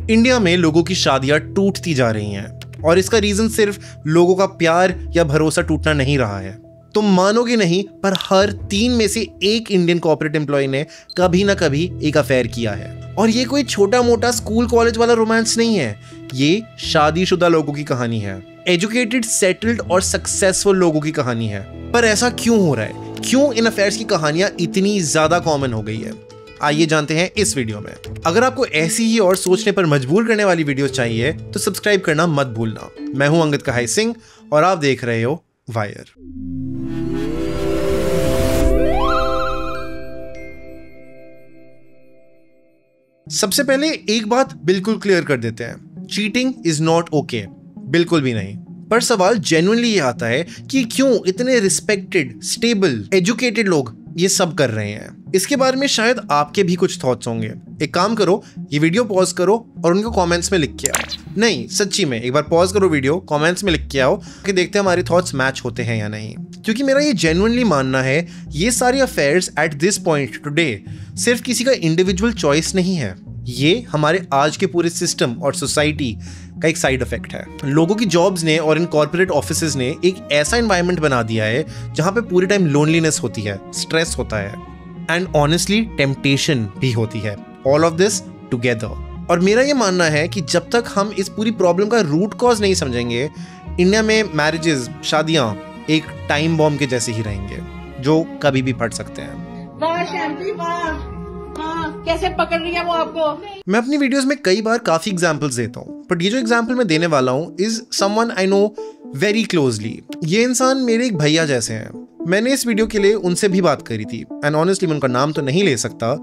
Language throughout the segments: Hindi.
इंडिया में लोगों की शादियां टूटती जा रही हैं और इसका रीजन सिर्फ लोगों का प्यार या भरोसा टूटना नहीं रहा है। तुम मानोगे नहीं, पर हर 3 में से 1 इंडियन कॉर्पोरेट एम्प्लॉय ने कभी ना कभी एक अफेयर किया है। और ये कोई छोटा मोटा स्कूल कॉलेज वाला रोमांस नहीं है, ये शादीशुदा लोगों की कहानी है, एजुकेटेड, सेटल्ड और सक्सेसफुल लोगों की कहानी है। पर ऐसा क्यों हो रहा है? क्यों इन अफेयर्स की कहानियां इतनी ज्यादा कॉमन हो गई है? आइए जानते हैं इस वीडियो में। अगर आपको ऐसी ही और सोचने पर मजबूर करने वाली वीडियोस चाहिए तो सब्सक्राइब करना मत भूलना। मैं हूं अंगद कहाई सिंह और आप देख रहे हो वायर। सबसे पहले एक बात बिल्कुल क्लियर कर देते हैं, चीटिंग इज नॉट ओके, बिल्कुल भी नहीं। पर सवाल जेन्युइनली ये आता है कि क्यों इतने रिस्पेक्टेड, स्टेबल, एजुकेटेड लोग ये सब कर रहे हैं। इसके बारे में शायद आपके भी कुछ थॉट्स होंगे। एक काम करो, ये वीडियो पॉज करो और उनको कमेंट्स में लिख के आओ। नहीं, सच्ची में एक बार पॉज करो वीडियो, कमेंट्स में लिख के आओ कि देखते हैं हमारे थॉट्स मैच होते हैं या नहीं। क्योंकि मेरा ये जेन्युइनली मानना है, ये सारे affairs at this point today सिर्फ किसी का इंडिविजुअल चॉइस नहीं है, ये हमारे आज के पूरे सिस्टम और सोसाइटी का एक साइड इफेक्ट है। लोगों की जॉब्स ने और इन कॉर्पोरेट ऑफिसेज ने एक ऐसा एनवायरनमेंट बना दिया है जहां पे पूरे टाइम लोनलीनेस होती है, स्ट्रेस होता है एंड ऑनेस्टली टेम्पटेशन भी होती है। All of this together. और मेरा ये मानना है कि जब तक हम इस पूरी प्रॉब्लम का रूट कॉज नहीं समझेंगे, इंडिया में मैरिजेस, शादियां एक टाइम बॉम्ब के जैसे ही रहेंगे जो कभी भी फट सकते हैं। वाह शैम्पी, वाह, कैसे पकड़ रही है वो आपको। मैं अपनी वीडियोस में कई बार काफी एग्जांपल्स देता हूँ, बट ये जो एग्जांपल मैं देने वाला हूँ is someone I know very closely. ये इंसान मेरे एक भैया जैसे हैं। मैंने इस वीडियो के लिए उनसे भी बात करी थी एंड ऑनेस्टली मैं उनका नाम तो नहीं ले सकता,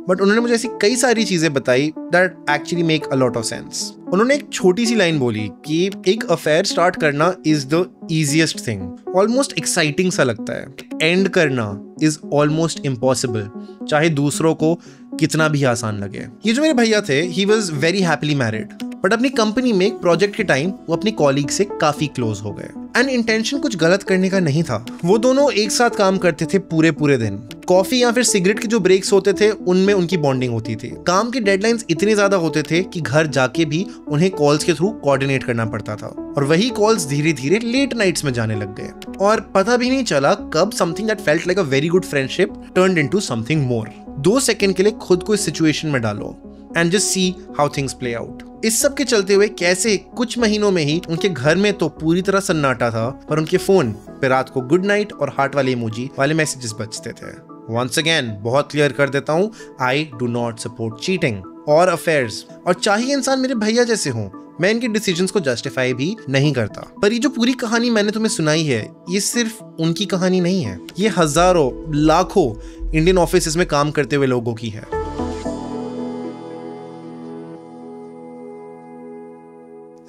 बट उन्होंने मुझे ऐसी कई सारी चीजें बताई that actually make a lot of sense. उन्होंने एक छोटी सी लाइन बोली कि एक अफेयर स्टार्ट करना is the easiest thing, almost exciting सा लगता है। एंड करना इज ऑलमोस्ट इम्पॉसिबल, चाहे दूसरों को कितना भी आसान लगे। ये जो मेरे भैया थे, he was very happily married, but अपनी कंपनी में एक प्रोजेक्ट के टाइम वो अपनी कॉलीग से काफी क्लोज हो गए एंड इंटेंशन कुछ गलत करने का नहीं था। वो दोनों एक साथ काम करते थे पूरे दिन। कॉफी या फिर सिगरेट के जो ब्रेक्स होते थे उनमें उनकी बॉन्डिंग होती थी। काम के डेडलाइंस इतने ज्यादा होते थे कि घर जाके भी उन्हें कॉल्स के थ्रू कोऑर्डिनेट करना पड़ता था और वही कॉल्स धीरे धीरे लेट नाइट्स में जाने लग गए और पता भी नहीं चला कब something that felt like a very good friendship turned into something more. 2 second के लिए खुद को इस सिचुएशन में डालो and just see how things play out. इस सब के चलते हुए कैसे कुछ महीनों में ही उनके घर में तो पूरी तरह सन्नाटा था, पर उनके फोन पे रात को गुड नाइट और हार्ट वाले इमोजी वाले मैसेजेस बजते थे। वंस अगेन बहुत क्लियर कर देता हूँ, I do not support cheating और अफेयर्स, और चाहे इंसान मेरे भैया जैसे हों, मैं इनके डिसीजंस को जस्टिफाई भी नहीं करता। पर ये जो पूरी कहानी मैंने तुम्हें सुनाई है, ये सिर्फ उनकी कहानी नहीं है, ये हजारों लाखों इंडियन ऑफिसेज में काम करते हुए लोगों की है।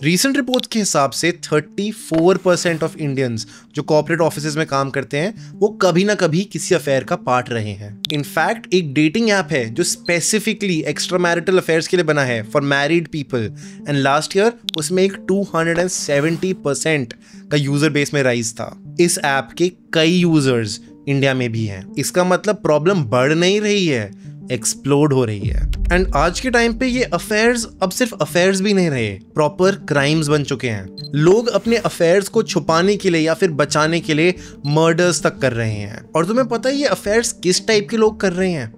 रीसेंट रिपोर्ट के हिसाब से 34% ऑफ इंडियंस जो कॉर्पोरेट ऑफिसेज में काम करते हैं वो कभी ना कभी किसी अफेयर का पार्ट रहे हैं। इनफैक्ट एक डेटिंग ऐप है जो स्पेसिफिकली एक्स्ट्रा मैरिटल अफेयर्स के लिए बना है for married people and last year उसमें एक 270% का यूजर बेस में राइज था। इस ऐप के कई यूजर्स इंडिया में भी हैं। इसका मतलब प्रॉब्लम बढ़ नहीं रही है, एक्सप्लोड हो रही है। एंड आज के टाइम पे ये अफेयर्स अब सिर्फ अफेयर्स भी नहीं रहे, प्रॉपर क्राइम्स बन चुके हैं। लोग अपने अफेयर्स को छुपाने के लिए या फिर बचाने के लिए मर्डर्स तक कर रहे हैं। और तुम्हें पता है ये अफेयर्स किस टाइप के लोग कर रहे हैं?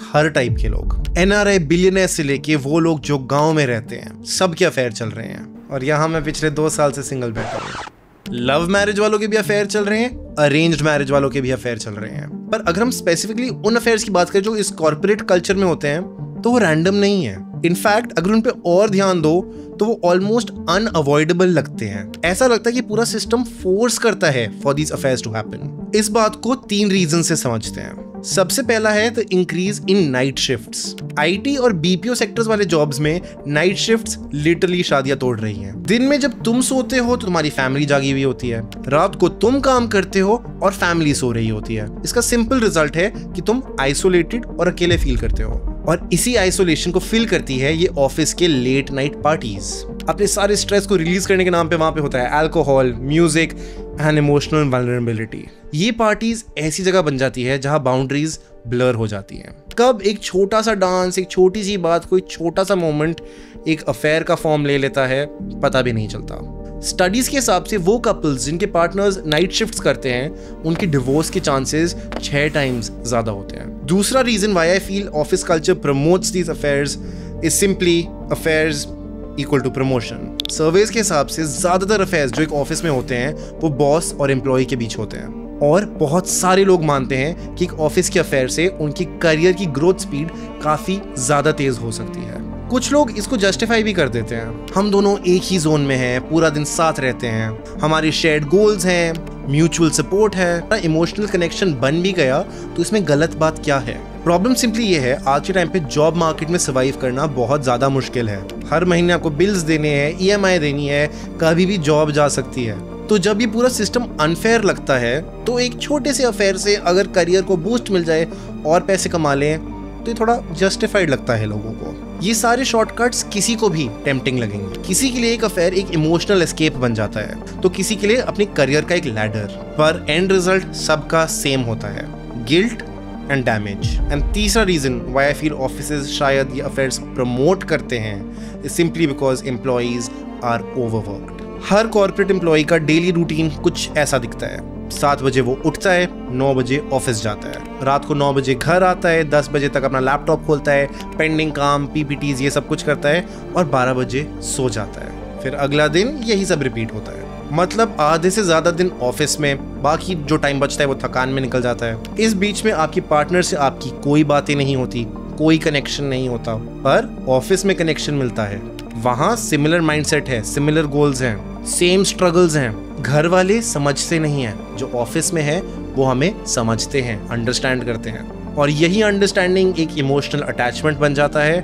हर टाइप के लोग, NRI बिलियनर से लेके वो लोग जो गांव में रहते हैं, सबके अफेयर चल रहे हैं। और यहाँ मैं पिछले 2 साल से सिंगल बैठा हूँ। लव मैरिज वालों के भी अफेयर चल रहे हैं, अरेंज्ड मैरिज वालों के भी अफेयर चल रहे हैं। पर अगर हम स्पेसिफिकली उन अफेयर्स की बात करें जो इस कॉर्पोरेट कल्चर में होते हैं, तो वो रैंडम नहीं है। इनफैक्ट अगर उन पे और ध्यान दो तो वो ऑलमोस्ट अनअवॉइडेबल लगते हैं। ऐसा लगता है कि पूरा सिस्टम फोर्स करता है for these affairs to happen. इस बात को 3 रीजन से समझते हैं। सबसे पहला है the increase in night shifts. IT और BPO सेक्टर्स वाले जॉब्स में नाइट शिफ्ट्स लिटरली शादियां तोड़ रही हैं। दिन में जब तुम सोते हो तो तुम्हारी फैमिली जागी हुई होती है, रात को तुम काम करते हो और फैमिली सो रही होती है। इसका सिंपल रिजल्ट है कि तुम आइसोलेटेड और अकेले फील करते हो, और इसी आइसोलेशन को फिल करती है ये ऑफिस के लेट नाइट पार्टीज। अपने सारे स्ट्रेस को रिलीज करने के नाम पे वहां पे होता है alcohol, music and emotional vulnerability. ये पार्टीज ऐसी जगह बन जाती है जहां बाउंड्रीज ब्लर हो जाती हैं। कब एक छोटा सा डांस, एक छोटी सी बात, कोई छोटा सा मोमेंट एक अफेयर का फॉर्म ले लेता है, पता भी नहीं चलता। स्टडीज के हिसाब से वो कपल्स जिनके पार्टनर्स नाइट शिफ्ट्स करते हैं, उनकी डिवोर्स के चांसेस 6 टाइम्स ज्यादा होते हैं। दूसरा reason why I feel office culture promotes these affairs is simply affairs equal to promotion. Surveys के हिसाब से ज्यादातर अफेयर्स जो एक ऑफिस में होते हैं वो बॉस और एम्प्लॉय के बीच होते हैं, और बहुत सारे लोग मानते हैं कि एक ऑफिस के अफेयर से उनकी करियर की ग्रोथ स्पीड काफी ज्यादा तेज हो सकती है। कुछ लोग इसको जस्टिफाई भी कर देते हैं, हम दोनों एक ही जोन में हैं, पूरा दिन साथ रहते हैं, हमारे शेयर्ड गोल्स हैं, म्यूचुअल सपोर्ट है, इमोशनल कनेक्शन बन भी गया तो इसमें गलत बात क्या है। प्रॉब्लम सिंपली ये है, आज के टाइम पे जॉब मार्केट में सर्वाइव करना बहुत ज्यादा मुश्किल है। हर महीने आपको बिल्स देने हैं, EMI देनी है, कभी भी जॉब जा सकती है। तो जब ये पूरा सिस्टम अनफेयर लगता है तो एक छोटे से अफेयर से अगर करियर को बूस्ट मिल जाए और पैसे कमा लें तो ये थोड़ा जस्टिफाइड लगता है लोगों को। ये सारे शॉर्टकट्स किसी को भी टेम्पटिंग लगेंगे। किसी के लिए एक अफेयर एक इमोशनल एस्केप बन जाता है, तो किसी के लिए अपनी करियर का एक लैडर, पर एंड रिजल्ट सबका सेम होता है, गिल्ट एंड डैमेज। एंड तीसरा reason why I feel offices शायद ये अफेयर्स प्रमोट करते हैं is simply because employees are overworked. हर कॉर्पोरेट एम्प्लॉय का डेली रूटीन कुछ ऐसा दिखता है। 7 बजे वो उठता है, 9 बजे ऑफिस जाता है, रात को 9 बजे घर आता है, 10 बजे तक अपना लैपटॉप खोलता है, पेंडिंग काम, PPTs ये सब कुछ करता है और 12 बजे सो जाता है। फिर अगला दिन यही सब रिपीट होता है। मतलब आधे से ज्यादा दिन ऑफिस में, बाकी जो टाइम बचता है वो थकान में निकल जाता है। इस बीच में आपकी पार्टनर से आपकी कोई बातें नहीं होती, कोई कनेक्शन नहीं होता, पर ऑफिस में कनेक्शन मिलता है। वहाँ सिमिलर माइंडसेट है, सिमिलर गोल्स हैं, सेम स्ट्रगल्स हैं। घर वाले समझते नहीं हैं, जो ऑफिस में है वो हमें समझते हैं, अंडरस्टैंड करते हैं, और यही अंडरस्टैंडिंग एक इमोशनल अटैचमेंट बन जाता है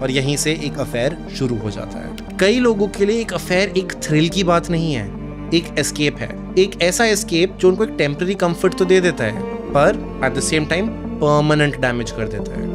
और यहीं से एक अफेयर शुरू हो जाता है। कई लोगों के लिए एक अफेयर एक थ्रिल की बात नहीं है, एक एस्केप है, एक ऐसा एस्केप जो उनको एक टेम्पररी कंफर्ट तो दे देता है पर at the same time permanent damage कर देता है।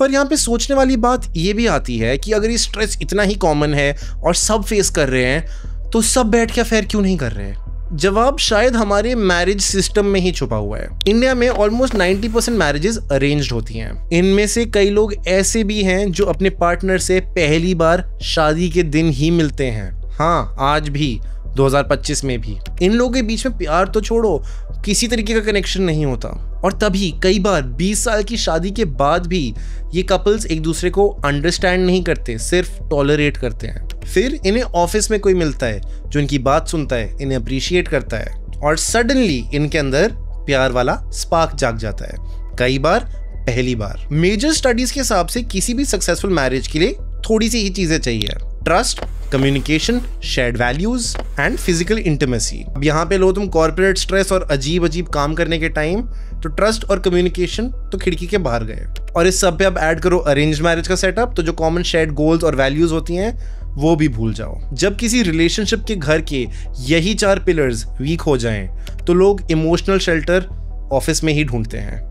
पर यहाँ पे सोचने वाली बात ये भी आती है कि अगर ये स्ट्रेस इतना ही कॉमन है और सब फेस कर रहे हैं तो सब बैठ के अफेयर क्यों नहीं कर रहे हैं? जवाब शायद हमारे मैरिज सिस्टम में ही छुपा हुआ है। इंडिया में ऑलमोस्ट 90% मैरिजेस अरेंज्ड होती हैं। इनमें से कई लोग ऐसे भी हैं जो अपने पार्टनर से पहली बार शादी के दिन ही मिलते हैं। हाँ, आज भी 2025 में भी इन लोगों के बीच में प्यार तो छोड़ो, किसी तरीके का कनेक्शन नहीं होता। और तभी कई बार 20 साल की शादी के बाद भी ये कपल्स एक दूसरे को अंडरस्टैंड नहीं करते, सिर्फ टॉलरेट करते हैं। फिर इन्हें ऑफिस में कोई मिलता है जो इनकी बात सुनता है, इन्हें अप्रिशिएट करता है, और सडनली इनके अंदर प्यार वाला स्पार्क जाग जाता है, कई बार पहली बार। मेजर स्टडीज के हिसाब से किसी भी सक्सेसफुल मैरिज के लिए थोड़ी सी ही चीजें चाहिए: trust, communication, shared values and physical intimacy. अब यहाँ पे लो तुम कॉर्पोरेट स्ट्रेस और अजीब अजीब काम करने के टाइम, तो ट्रस्ट और कम्युनिकेशन तो खिड़की के बाहर गए, और इस सब पे अब ऐड करो अरेंज मैरिज का सेटअप, तो जो कॉमन शेयर्ड गोल्स और वैल्यूज होती हैं वो भी भूल जाओ। जब किसी रिलेशनशिप के घर के यही 4 पिलर्स वीक हो जाएं, तो लोग इमोशनल शेल्टर ऑफिस में ही ढूंढते हैं।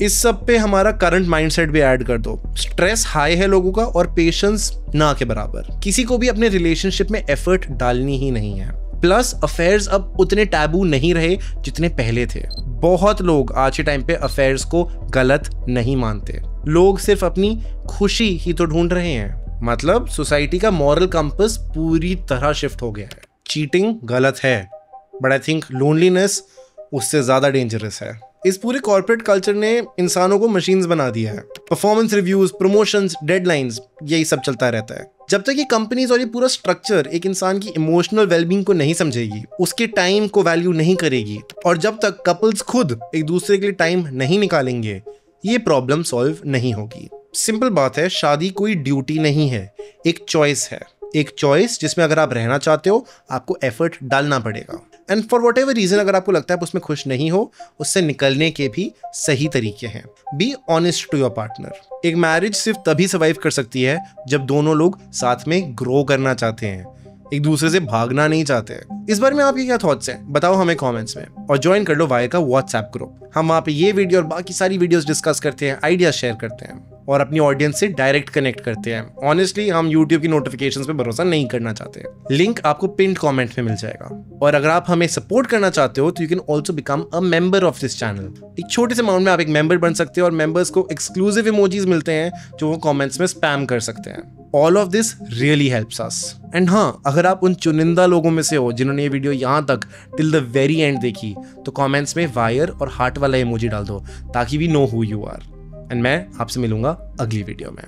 इस सब पे हमारा करंट माइंडसेट भी ऐड कर दो, स्ट्रेस हाई है लोगों का और पेशेंस ना के बराबर। किसी को भी अपने रिलेशनशिप में एफर्ट डालनी ही नहीं है। प्लस अफेयर्स अब उतने टैबू नहीं रहे जितने पहले थे। बहुत लोग आज के टाइम पे अफेयर्स को गलत नहीं मानते, लोग सिर्फ अपनी खुशी ही तो ढूंढ रहे हैं। मतलब सोसाइटी का मॉरल कंपास पूरी तरह शिफ्ट हो गया है। चीटिंग गलत है, बट आई थिंक लोनलीनेस उससे ज्यादा डेंजरस है। इस पूरे कॉर्पोरेट कल्चर ने इंसानों को मशीन्स बना दिया है। परफॉर्मेंस रिव्यूज, प्रमोशंस, डेडलाइंस, यही सब चलता रहता है। जब तक ये कंपनीज और ये पूरा स्ट्रक्चर एक इंसान की इमोशनल वेलबींग को नहीं समझेगी, उसके टाइम को वैल्यू नहीं करेगी, और जब तक कपल्स खुद एक दूसरे के लिए टाइम नहीं निकालेंगे, ये प्रॉब्लम सॉल्व नहीं होगी। सिंपल बात है, शादी कोई ड्यूटी नहीं है, एक चॉइस है। एक चॉइस जिसमें अगर आप रहना चाहते हो आपको एफर्ट डालना पड़ेगा, and for whatever reason अगर आपको लगता है आप उसमें खुश नहीं हो, उससे निकलने के भी सही तरीके हैं। Be honest to your partner. एक मैरिज सिर्फ तभी सर्वाइव कर सकती है जब दोनों लोग साथ में ग्रो करना चाहते हैं, एक दूसरे से भागना नहीं चाहते। इस बारे में आपके क्या थॉट्स हैं, बताओ हमें कमेंट्स में, और ज्वाइन कर लो वायर का व्हाट्सएप ग्रुप। हम वहाँ पे ये वीडियो और बाकी सारी वीडियोस डिस्कस करते हैं, आइडियाज शेयर करते हैं। और अपनी ऑडियंस से डायरेक्ट कनेक्ट करते हैं। ऑनेस्टली हम यूट्यूब की नोटिफिकेशंस पे भरोसा नहीं करना चाहते। लिंक आपको पिन्ड कमेंट में मिल जाएगा। और अगर आप हमें सपोर्ट करना चाहते हो तो you can also become a member of this channel. एक छोटे से अमाउंट में आप एक मेंबर बन सकते हो और मेंबर्स को एक्सक्लूसिव इमोजीज मिलते हैं जो वो कमेंट्स में स्पैम कर सकते हैं। All of this really helps us. And हाँ, अगर आप उन चुनिंदा लोगों में से हो जिन्होंने ये वीडियो यहाँ तक टिल द वेरी एंड देखी तो कमेंट्स में वायर और हार्ट वाला इमोजी डाल दो ताकि we know who you are. And मैं आपसे मिलूंगा अगली वीडियो में।